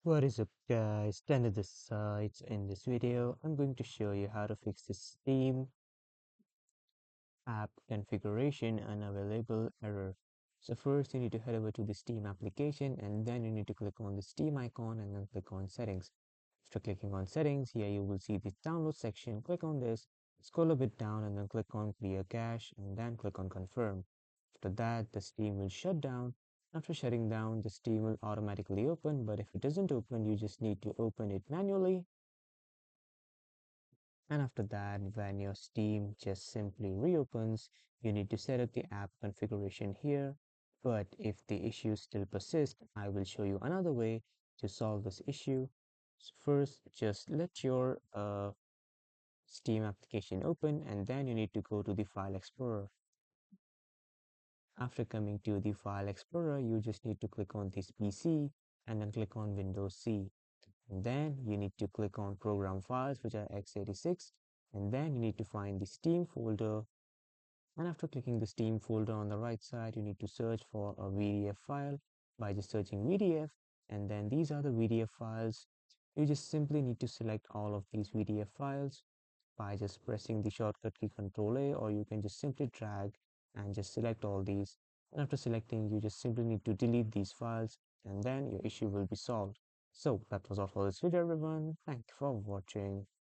What is up guys, Tanner this side. In this video I'm going to show you how to fix this Steam app configuration unavailable error. So first you need to head over to the Steam application and then you need to click on the Steam icon and then click on settings. After clicking on settings, here you will see the download section. Click on this, scroll a bit down and then click on clear cache and then click on confirm. After that, the Steam will shut down. After shutting down, the Steam will automatically open, but if it doesn't open, you just need to open it manually. And after that, when your Steam just simply reopens, you need to set up the app configuration here. But if the issue still persists, I will show you another way to solve this issue. So first, just let your Steam application open and then you need to go to the File Explorer. After coming to the File Explorer, you just need to click on this PC and then click on Windows C. And then you need to click on Program Files, which are x86, and then you need to find the Steam folder. And after clicking the Steam folder on the right side, you need to search for a VDF file by just searching VDF. And then these are the VDF files. You just simply need to select all of these VDF files by just pressing the shortcut key Control A, or you can just simply drag and just select all these. And after selecting, you just simply need to delete these files and then your issue will be solved. So that was all for this video everyone. Thank you for watching.